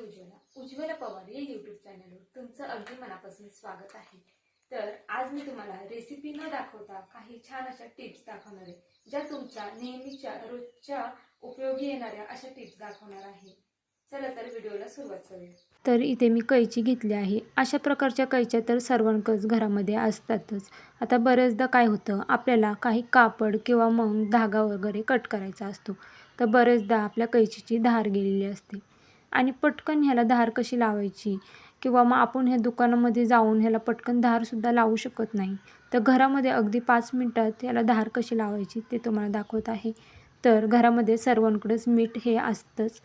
उज्ज्वला पवार या यूट्यूब चॅनलवर तुमचं अगदी मनापासून स्वागत आहे। तर आज मी तुम्हाला रेसिपी न दाखवता काही छान अशा टिप्स दाखवणार आहे, ज्या तुमच्या नेहमीच्या रोजच्या उपयोगी येणाऱ्या अशा टिप्स दाखवणार आहे। चला तर व्हिडिओला सुरुवात करूया। तर इथे मी कैची घेतली आहे। अशा प्रकारच्या कैच्या तर सर्वांकच घरामध्ये असतातच। आता बरेचदा काय होतं, आपल्याला काही कापड किंवा मग धागा वगैरे कट करायचा असतो, तर बरेचदा आपल्या कैचीची धार गेलेली असते आणि पटकन ह्याला धार कशी लावायची किंवा मग आपण ह्या दुकानामध्ये जाऊन ह्याला पटकन धारसुद्धा लावू शकत नाही। तर घरामध्ये अगदी 5 मिनिटात ह्याला धार कशी लावायची ते तुम्हाला दाखवत आहे। तर घरामध्ये सर्वांकडेच मीठ हे असतंच।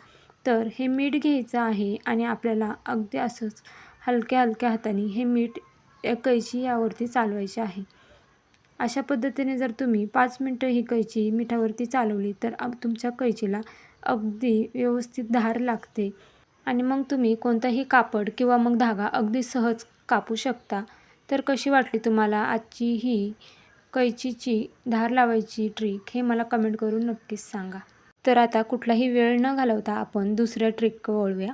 तर हे मीठ घ्यायचं आहे आणि आपल्याला अगदी असंच हलक्या हलक्या हाताने हे मीठ कैची यावरती चालवायचे आहे। अशा पद्धतीने जर तुम्ही 5 मिनिटं ही कैची मिठावरती चालवली तर तुमच्या कैचीला अगदी व्यवस्थित धार लागते आणि मग तुम्ही कोणताही कापड किंवा मग धागा अगदी सहज कापू शकता। तर कशी वाटली तुम्हाला आजची ही कैचीची धार लावायची ट्रिक हे मला कमेंट करून नक्कीच सांगा। तर आता कुठलाही वेळ न घालवता आपण दुसऱ्या ट्रिक वळूया।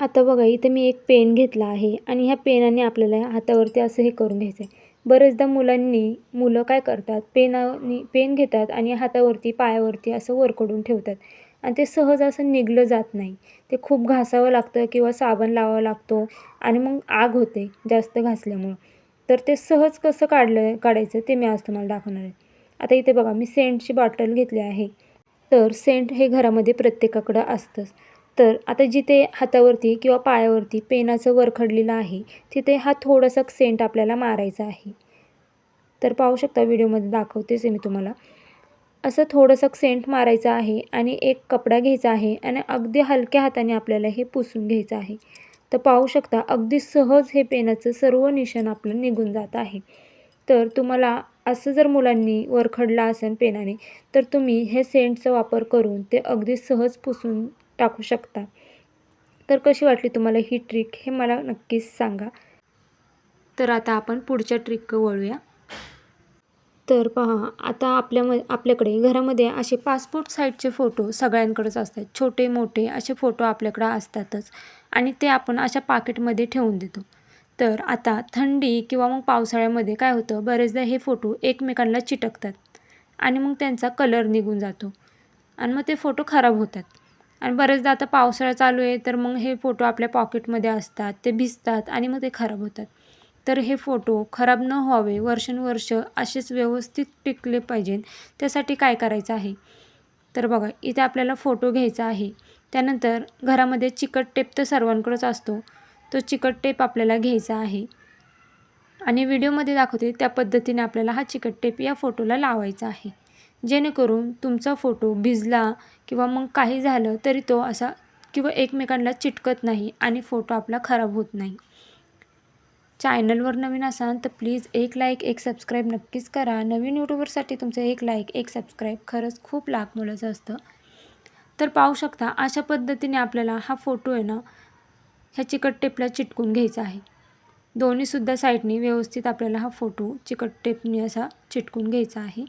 आता बघा, इथे मी एक पेन घेतला आहे आणि ह्या पेनाने आपल्याला हातावरती असं हे करून घ्यायचं आहे। बरेचदा मुलं काय करतात, पेन घेतात आणि हातावरती पायावरती असं वरकडून ठेवतात आणि ते सहज असं निघलं जात नाही। ते खूप घासावं लागतं किंवा साबण लावावा लागतो आणि मग आग होते जास्त घासल्यामुळं। तर ते सहज कसं काढायचं ते मी आज तुम्हाला दाखवणार आहे। आता इथे बघा, मी सेंटची बॉटल घेतली आहे। तर सेंट हे घरामध्ये प्रत्येकाकडं असतंच। तर आता जिथे हातावरती किंवा पायावरती पेनाचं वरखडलेलं आहे तिथे हा थोडासा सेंट आपल्याला मारायचा आहे। तर पाहू शकता, व्हिडिओमध्ये दाखवतेच आहे मी तुम्हाला। असं थोडंसं सेंट मारायचं आहे आणि एक कपडा घ्यायचा आहे आणि अगदी हलक्या हाताने आपल्याला हे पुसून घ्यायचं आहे। तर पाहू शकता, अगदी सहज हे पेनाचं सर्व निशाण आपलं निघून जात आहे। तर तुम्हाला असं जर मुलांनी वरखडला असेल पेनाने तर तुम्ही हे सेंटचा वापर करून ते अगदी सहज पुसून टाकू शकता। तर कशी वाटली तुम्हाला ही ट्रिक हे मला नक्कीच सांगा। तर आता आपण पुढच्या ट्रिक वळूया। तर पहा, आता आपल्याकडे घरामध्ये असे पासपोर्ट साईजचे फोटो सगळ्यांकडेच असतात। छोटे मोठे असे फोटो आपल्याकडे असतातच आणि ते आपण अशा पाकिटमध्ये ठेवून देतो। तर आता थंडी किंवा मग पावसाळ्यामध्ये काय होतं, बरेचदा हे फोटो एकमेकांना चिटकतात आणि मग त्यांचा कलर निघून जातो आणि मग ते फोटो खराब होतात। आणि बरेचदा आता पावसाळा चालू आहे तर मग हे फोटो आपल्या पॉकेटमध्ये असतात, ते भिजतात आणि मग ते खराब होतात। तर हे फोटो खराब न व्हावे, वर्षानुवर्ष असेच व्यवस्थित टिकले पाहिजे, त्यासाठी काय करायचं आहे, तर बघा, इथे आपल्याला फोटो घ्यायचा आहे। त्यानंतर घरामध्ये चिकट टेप तर सर्वांकडेच असतो, तो चिकट टेप आपल्याला घ्यायचा आहे आणि व्हिडिओमध्ये दाखवते त्या पद्धतीने आपल्याला हा चिकट टेप या फोटोला लावायचा आहे, जेणेकरून तुमचा फोटो भिजला किंवा मग काही झालं तरी तो असा किंवा एकमेकांना चिटकत नाही आणि फोटो आपला खराब होत नाही। चॅनलवर नवीन असाल तर प्लीज एक लाईक एक सबस्क्राईब नक्कीच करा। नवीन यूट्यूबरसाठी तुमचं एक लाईक एक सबस्क्राईब खरंच खूप लाख मोलाचं असतं। तर पाहू शकता, अशा पद्धतीने आपल्याला हा फोटो आहे ना ह्या चिकट टेपला चिटकून घ्यायचा आहे। दोन्हीसुद्धा साईडनी व्यवस्थित आपल्याला हा फोटो चिकट टेपने असा चिटकून घ्यायचा आहे।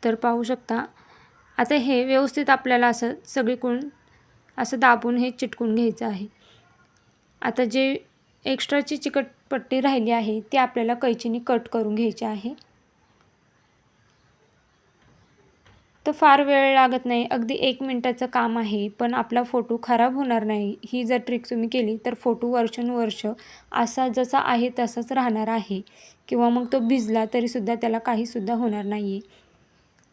तर पाहू शकता, आता हे व्यवस्थित आपल्याला असं सगळीकडून असं दाबून हे चिटकून घ्यायचं आहे। आता जे एक्स्ट्राची चिकट पट्टी राहिली आहे ती आपल्याला कैचीने कट करून घ्यायची आहे। तर फार वेळ लागत नाही, अगदी 1 मिनिटाचं काम आहे, पण आपला फोटो खराब होणार नाही। ही जर ट्रिक तुम्ही केली तर फोटो वर्षानुवर्ष असा जसा आहे तसाच राहणार आहे किंवा मग तो भिजला तरीसुद्धा त्याला काहीसुद्धा होणार नाही आहे।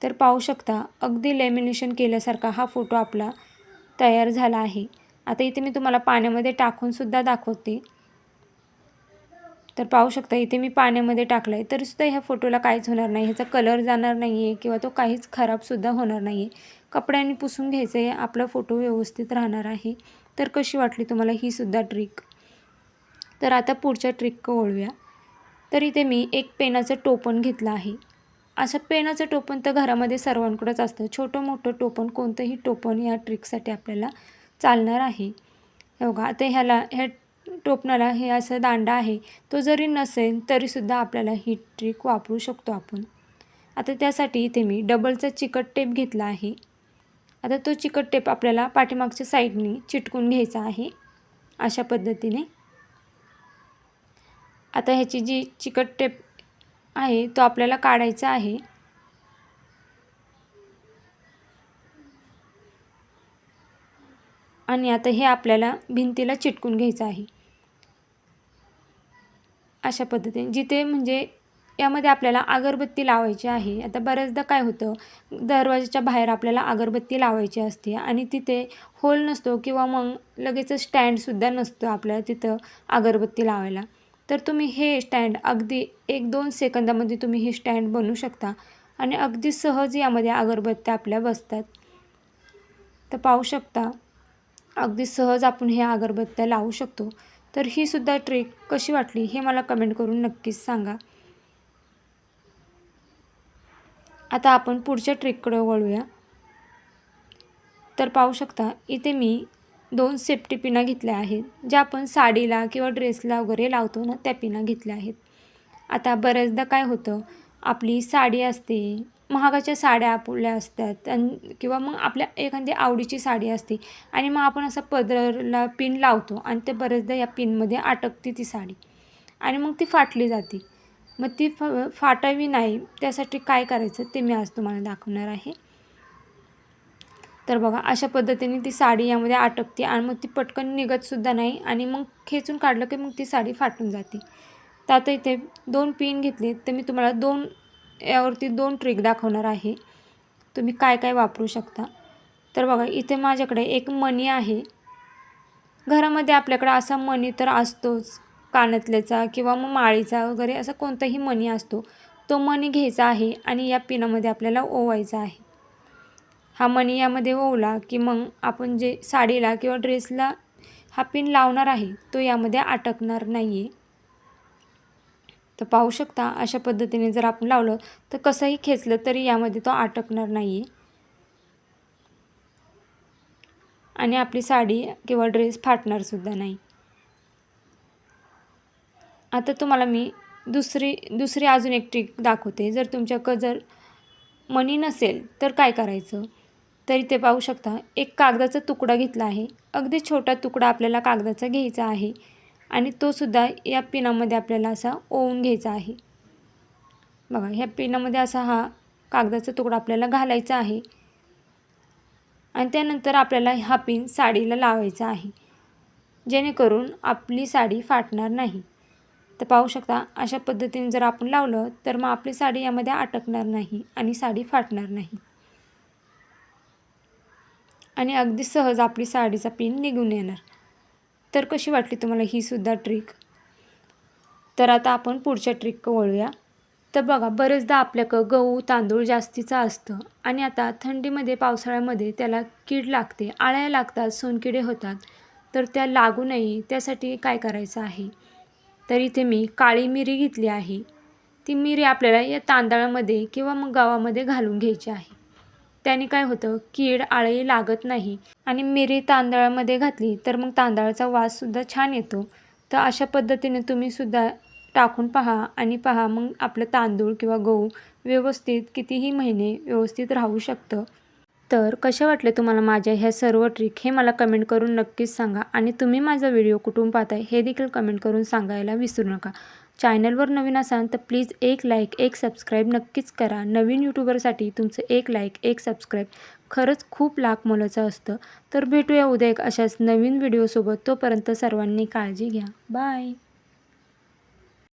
तर पाहू शकता, अगदी लॅमिनेशन केल्यासारखा हा फोटो आपला तयार झाला आहे। आता इथे मी तुम्हाला पाण्यामध्ये टाकूनसुद्धा दाखवते। तर पाहू शकता, इथे मी पाण्यामध्ये टाकलं आहे तरीसुद्धा ह्या फोटोला काहीच होणार नाही, ह्याचा कलर जाणार नाही आहे किंवा तो काहीच खराबसुद्धा होणार नाही आहे। कपड्याने पुसून घ्यायचं आहे, आपला फोटो व्यवस्थित राहणार आहे। तर कशी वाटली तुम्हाला ही सुद्धा ट्रिक? तर आता पुढच्या ट्रिक वळूया। तर इथे मी एक पेनाचं टोपण घेतलं आहे। असं पेनाचं टोपण तर घरामध्ये सर्वांकडेच असतं, छोटं मोठं टोपण कोणतंही टोपण या ट्रिकसाठी आपल्याला चालणार आहे। हे बघा, आता ह्या टोपणाला हे असं दांडा आहे, तो जरी नसेल तरीसुद्धा आपल्याला ही ट्रिक वापरू शकतो आपण। आता त्यासाठी इथे मी डबलचा चिकट टेप घेतला आहे. आता तो चिकट टेप आपल्याला पाठीमागच्या साईडने चिटकून घ्यायचा आहे अशा पद्धतीने. आता ह्याची जी चिकट टेप आहे तो आपल्याला काढायचा आहे. आणि आता हे आपल्याला भिंतीला चिटकून घ्यायचं आहे अशा पद्धतीने. जिथे म्हणजे यामध्ये आपल्याला अगरबत्ती लावायची आहे. आता बऱ्याचदा काय होतं, दरवाजाच्या बाहेर आपल्याला अगरबत्ती लावायची असते आणि तिथे होल नसतो किंवा मग लगेच स्टँडसुद्धा नसतं आपल्याला तिथं अगरबत्ती लावायला. तर तुम्ही हे स्टँड अगदी 1-2 सेकंदामध्ये तुम्ही हे स्टँड बनवू शकता आणि अगदी सहज यामध्ये अगरबत्त्या आपल्या बसतात. तर पाहू शकता अगदी सहज आपण ह्या अगरबत्त्या लावू शकतो. तर ही सुद्धा ट्रिक कशी वाटली हे मला कमेंट करून नक्कीच सांगा. आता आपण पुढच्या ट्रिककडे वळूया. तर पाहू शकता इथे मी 2 सेफ्टी पिना घेतल्या आहेत, ज्या आपण साडीला किंवा ड्रेसला वगैरे लावतो ना, त्या पिना घेतल्या आहेत. आता बऱ्याचदा काय होतं, आपली साडी असते, महागाच्या साड्या आपल्या असतात किंवा मग आपल्या एखादी आवडीची साडी असते आणि मग आपण असं पदराला पिन लावतो आणि ते बऱ्याचदा या पिनमध्ये अटकते ती साडी आणि मग ती फाटली जाते. मग ती फाटावी नाही त्यासाठी काय करायचं ते मी आज तुम्हाला दाखवणार आहे. तर बघा अशा पद्धतीने ती साडी यामध्ये अटकते आणि मग ती पटकन निघतसुद्धा नाही आणि मग खेचून काढलं की मग ती साडी फाटून जाते. तर आता इथे 2 पिन घेतले, तर मी तुम्हाला यावरती 2 ट्रिक दाखवणार आहे. तुम्ही काय काय वापरू शकता. तर बघा इथे माझ्याकडे एक मणी आहे. घरामध्ये आपल्याकडे असा मणी तर असतोच, कानातल्याचा किंवा मग माळीचा वगैरे असा कोणताही मणी असतो. तो मणी घ्यायचा आहे आणि या पिनामध्ये आपल्याला ओवायचा आहे. हा मणी यामध्ये ओवला की मग आपण जे साडीला किंवा ड्रेसला हा पिन लावणार आहे तो यामध्ये अटकणार नाही आहे. तर पाहू शकता अशा पद्धतीने जर आपण लावलं तर कसंही खेचलं तरी यामध्ये तो अटकणार नाही आहे आणि आपली साडी किंवा ड्रेस फाटणारसुद्धा नाही. आता तुम्हाला मी दुसरी अजून एक ट्रिक दाखवते. जर तुमच्याकडं जर मणी नसेल तर काय करायचं, तर इथे पाहू शकता एक कागदाचा तुकडा घेतला आहे. अगदी छोटा तुकडा आपल्याला कागदाचा घ्यायचा आहे आणि तो सुद्धा या पिनामध्ये आपल्याला असा ओवून घ्यायचा आहे. बघा ह्या पिनामध्ये असा हा कागदाचा तुकडा आपल्याला घालायचा आहे आणि त्यानंतर आपल्याला हा पिन साडीला लावायचा आहे, जेणेकरून आपली साडी फाटणार नाही. तर पाहू शकता अशा पद्धतीने जर आपण लावलं तर मग आपली साडी यामध्ये अटकणार नाही आणि साडी फाटणार नाही आणि अगदी सहज आपली साडीचा पिन निघून येणार. तर कशी वाटली तुम्हाला ही सुद्धा ट्रिक. तर आता आपण पुढच्या ट्रिक वळूया. तर बघा बरेचदा आपल्याकडं गहू तांदूळ जास्तीचं असतं आणि आता थंडीमध्ये पावसाळ्यामध्ये त्याला कीड लागते, आळ्या लागतात, सोनकिडे होतात. तर त्या लागू नये त्यासाठी काय करायचं आहे, तर इथे मी काळी मिरी घेतली आहे. ती मिरी आपल्याला या तांदळामध्ये किंवा मग गव्हामध्ये घालून घ्यायची आहे. त्याने काय होतं, कीड आळे लागत नाही आणि मिरी तांदळामध्ये घातली तर मग तांदळाचा वाससुद्धा छान येतो. तर अशा पद्धतीने तुम्हीसुद्धा टाकून पहा आणि पहा मग आपलं तांदूळ किंवा गहू व्यवस्थित कितीही महिने व्यवस्थित राहू शकतं. तर कशा वाटले तुम्हाला माझ्या ह्या सर्व ट्रिक हे मला कमेंट करून नक्कीच सांगा आणि तुम्ही माझा व्हिडिओ कुठून पाहताय हे देखील कमेंट करून सांगायला विसरू नका. चॅनलवर नवीन असाल तर प्लीज एक लाईक एक सबस्क्राईब नक्कीच करा. नवीन यूट्यूबरसाठी तुमचं एक लाईक एक सबस्क्राईब खरंच खूप लाख मोलाचं असतं. तर भेटूया उद्या एक अशाच नवीन व्हिडिओसोबत. तोपर्यंत सर्वांनी काळजी घ्या. बाय.